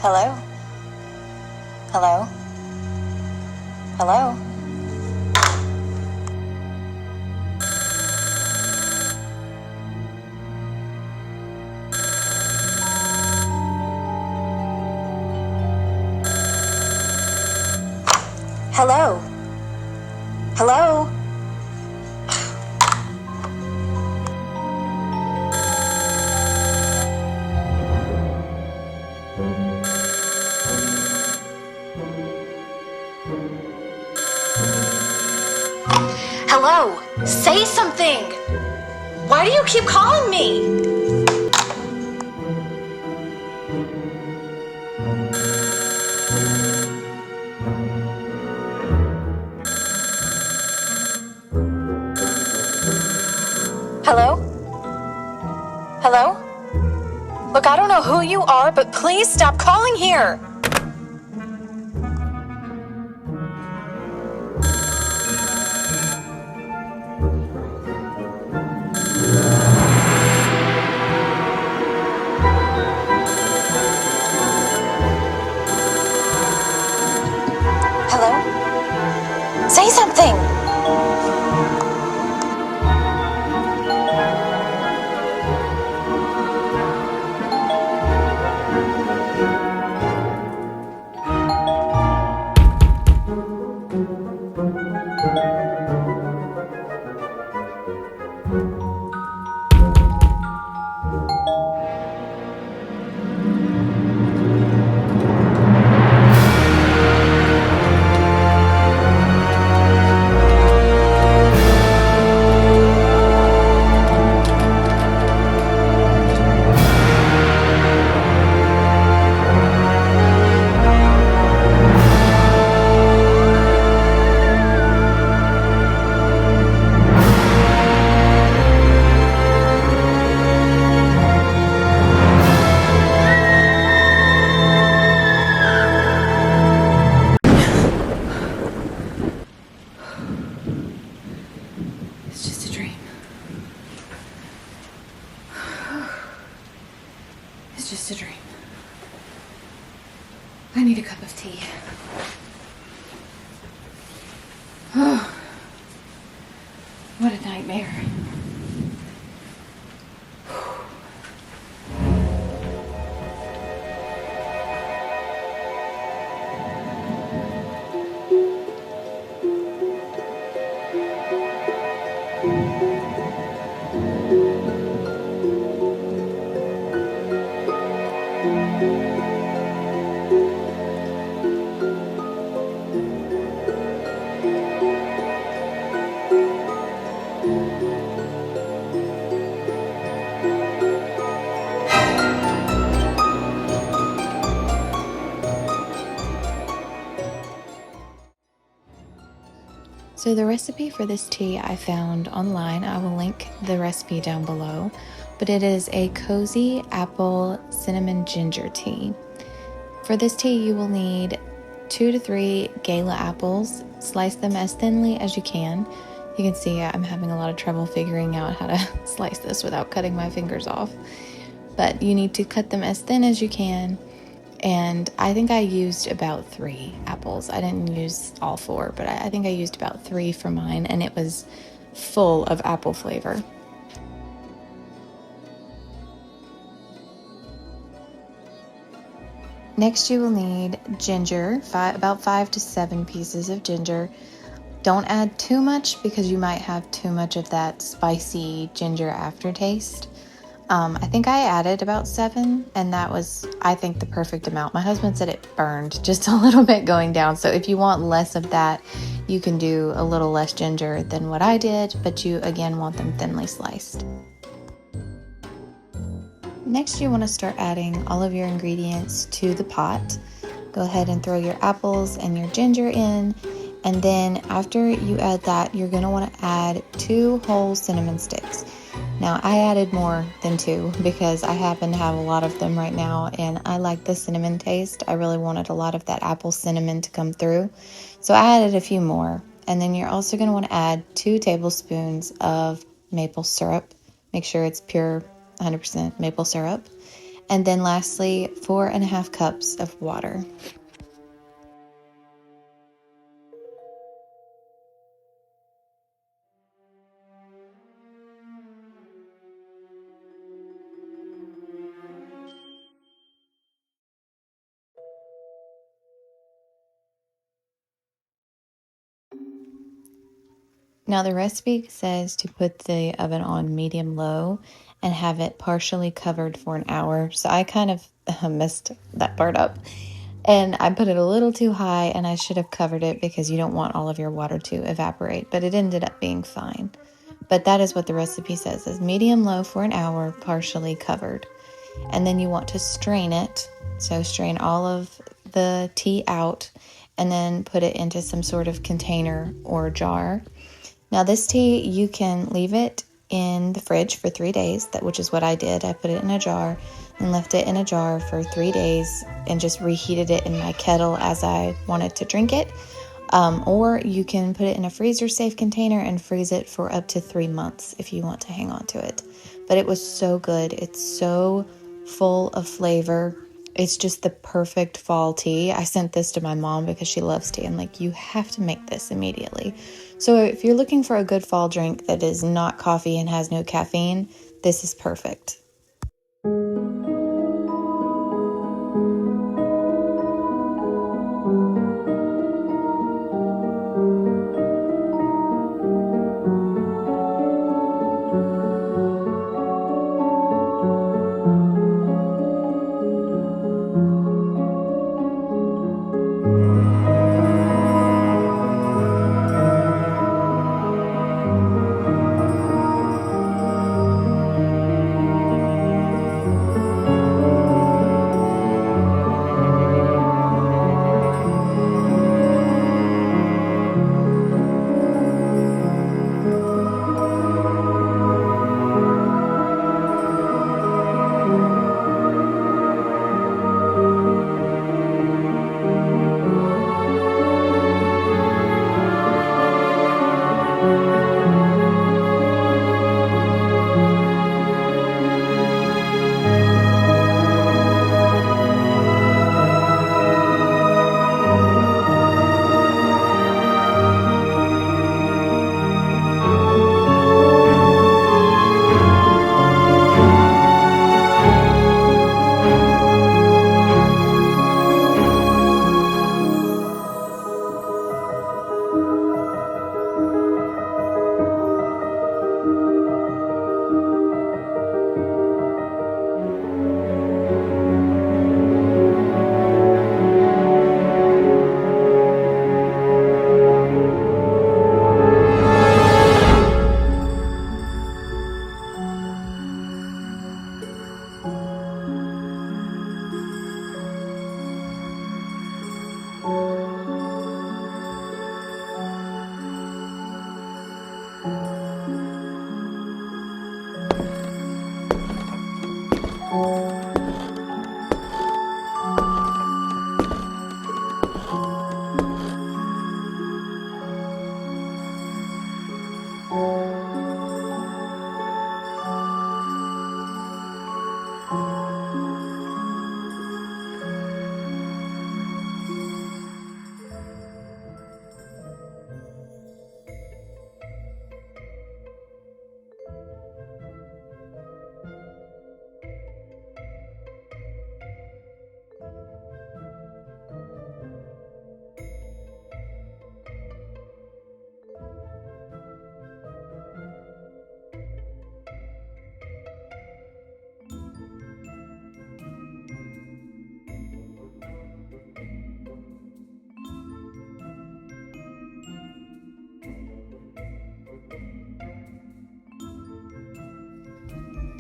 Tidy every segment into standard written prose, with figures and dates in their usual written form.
Hello? Hello? Hello? Hello? Hello? Hello? Say something! Why do you keep calling me? Hello? Hello? Look, I don't know who you are, but please stop calling here! Hello? Say something! It's just a dream. It's just a dream. I need a cup of tea. Oh, what a nightmare. So the recipe for this tea I found online. I will link the recipe down below, but it is a cozy apple cinnamon ginger tea. For this tea, you will need 2 to 3 gala apples. Slice them as thinly as you can. You can see I'm having a lot of trouble figuring out how to slice this without cutting my fingers off. But you need to cut them as thin as you can. And I think I used about 3 apples. I didn't use all 4, but I think I used about 3 for mine, and it was full of apple flavor. Next, you will need ginger, about 5 to 7 pieces of ginger. Don't add too much because you might have too much of that spicy ginger aftertaste. I think I added about 7, and that was, I think, the perfect amount. My husband said it burned just a little bit going down, so if you want less of that, you can do a little less ginger than what I did, but you, again, want them thinly sliced. Next, you want to start adding all of your ingredients to the pot. Go ahead and throw your apples and your ginger in, and then after you add that, you're going to want to add 2 whole cinnamon sticks. Now, I added more than 2 because I happen to have a lot of them right now, and I like the cinnamon taste. I really wanted a lot of that apple cinnamon to come through, so I added a few more. And then you're also going to want to add 2 tablespoons of maple syrup. Make sure it's pure 100% maple syrup. And then lastly, 4.5 cups of water. Now the recipe says to put the oven on medium-low and have it partially covered for an hour. So I kind of messed that part up. And I put it a little too high, and I should have covered it because you don't want all of your water to evaporate. But it ended up being fine. But that is what the recipe says, is medium-low for an hour, partially covered. And then you want to strain it. So strain all of the tea out and then put it into some sort of container or jar. Now this tea, you can leave it in the fridge for 3 days, which is what I did. I put it in a jar and left it in a jar for 3 days and just reheated it in my kettle as I wanted to drink it. Or you can put it in a freezer-safe container and freeze it for up to 3 months if you want to hang on to it. But it was so good. It's so full of flavor. It's just the perfect fall tea. I sent this to my mom because she loves tea. I'm like, you have to make this immediately. So if you're looking for a good fall drink that is not coffee and has no caffeine, this is perfect.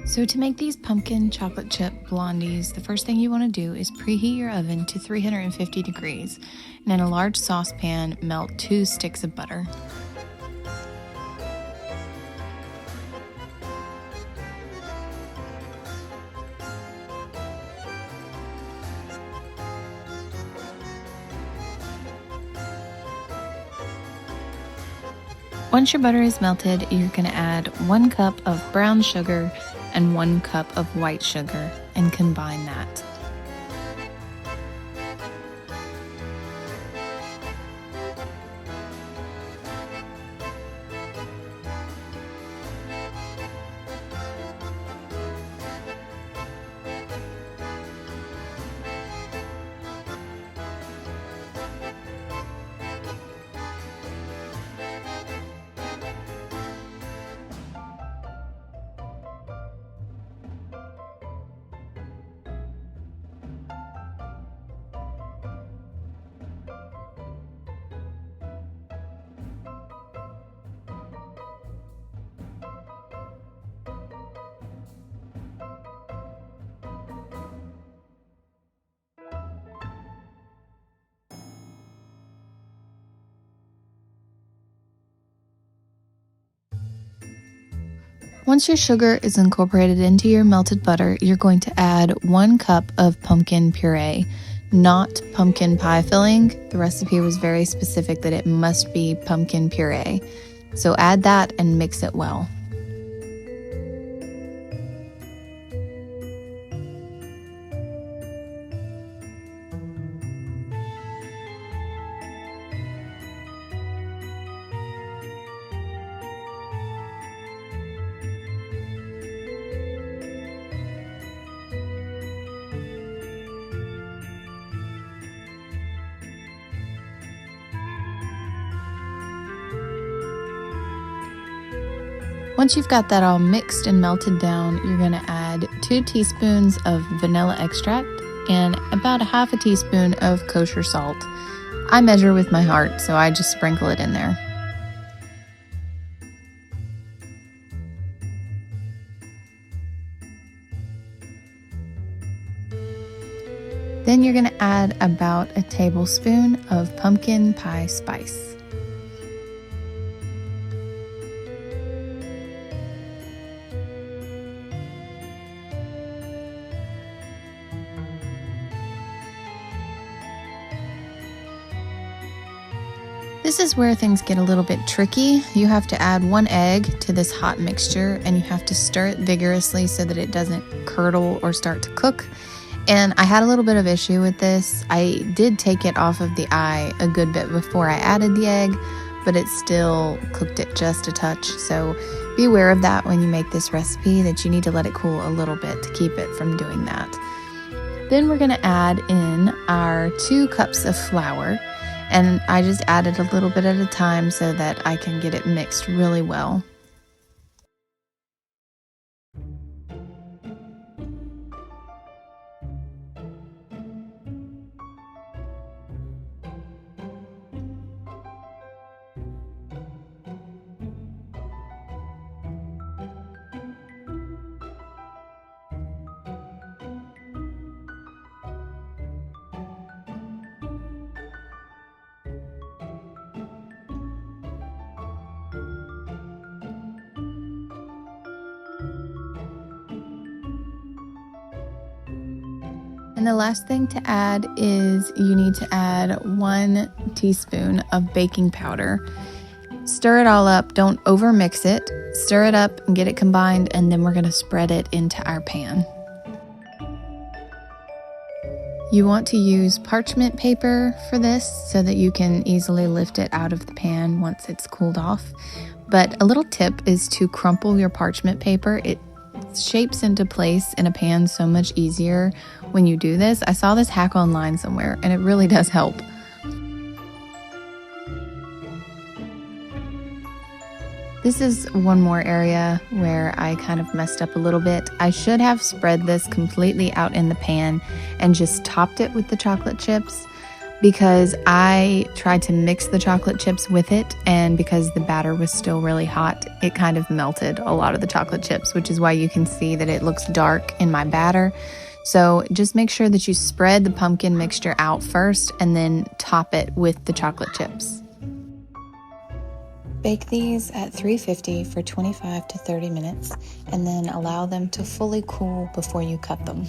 So to make these pumpkin chocolate chip blondies, the first thing you want to do is preheat your oven to 350 degrees. And in a large saucepan, melt 2 sticks of butter. Once your butter is melted, you're going to add 1 cup of brown sugar and 1 cup of white sugar and combine that. Once your sugar is incorporated into your melted butter, you're going to add 1 cup of pumpkin puree, not pumpkin pie filling. The recipe was very specific that it must be pumpkin puree. So add that and mix it well. Once you've got that all mixed and melted down, you're going to add 2 teaspoons of vanilla extract and about 1/2 teaspoon of kosher salt. I measure with my heart, so I just sprinkle it in there. Then you're going to add about a tablespoon of pumpkin pie spice. This is where things get a little bit tricky. You have to add 1 egg to this hot mixture and you have to stir it vigorously so that it doesn't curdle or start to cook. And I had a little bit of issue with this. I did take it off of the eye a good bit before I added the egg, but it still cooked it just a touch. So be aware of that when you make this recipe, that you need to let it cool a little bit to keep it from doing that. Then we're going to add in our 2 cups of flour. And I just added a little bit at a time so that I can get it mixed really well. And the last thing to add is you need to add 1 teaspoon of baking powder. Stir it all up, don't over mix it. Stir it up and get it combined, and then we're going to spread it into our pan. You want to use parchment paper for this so that you can easily lift it out of the pan once it's cooled off. But a little tip is to crumple your parchment paper. It shapes into place in a pan so much easier when you do this. I saw this hack online somewhere and it really does help. This is one more area where I kind of messed up a little bit. I should have spread this completely out in the pan and just topped it with the chocolate chips, because I tried to mix the chocolate chips with it, and because the batter was still really hot, it kind of melted a lot of the chocolate chips, which is why you can see that it looks dark in my batter. So just make sure that you spread the pumpkin mixture out first and then top it with the chocolate chips. Bake these at 350 for 25 to 30 minutes and then allow them to fully cool before you cut them.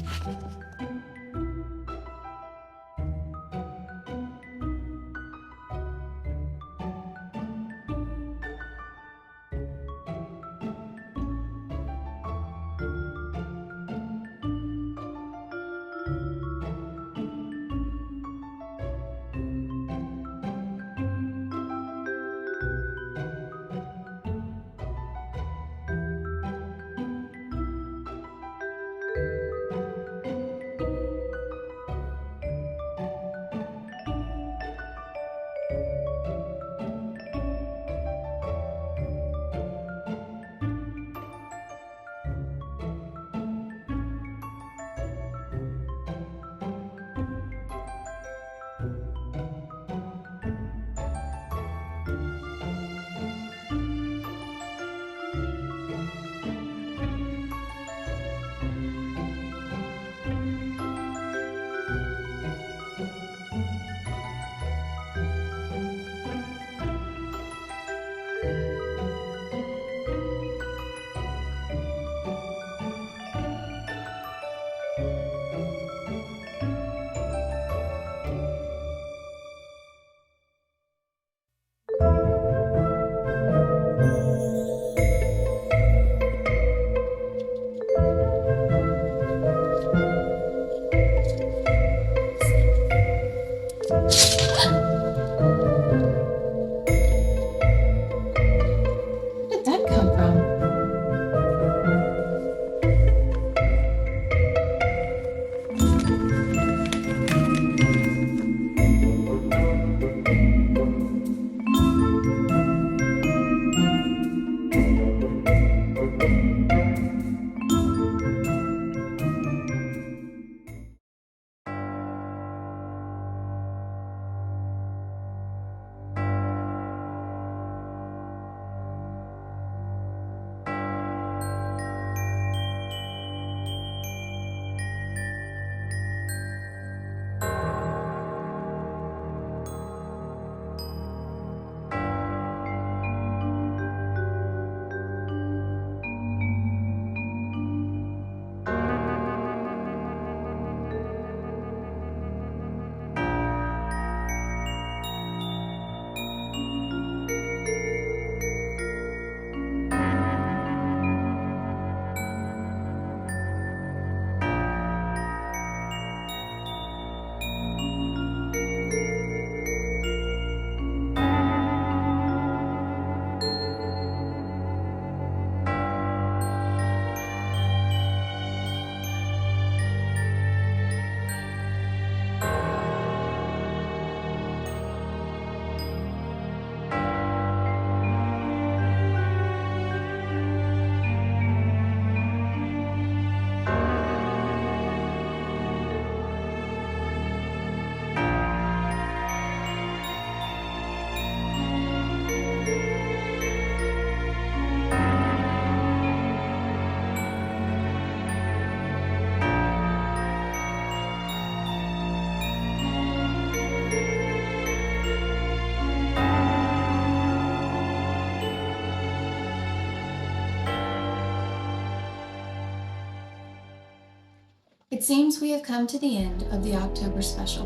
It seems we have come to the end of the October special.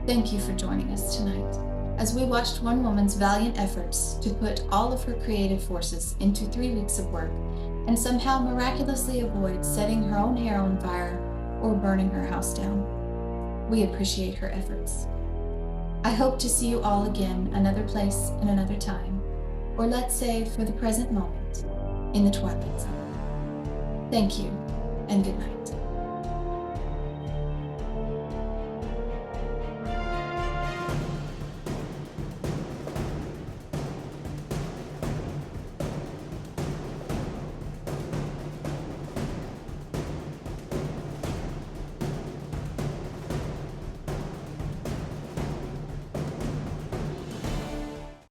Thank you for joining us tonight as we watched one woman's valiant efforts to put all of her creative forces into 3 weeks of work and somehow miraculously avoid setting her own hair on fire or burning her house down. We appreciate her efforts. I hope to see you all again another place and another time, or let's say for the present moment, in the Twilight Zone. Thank you, and good night.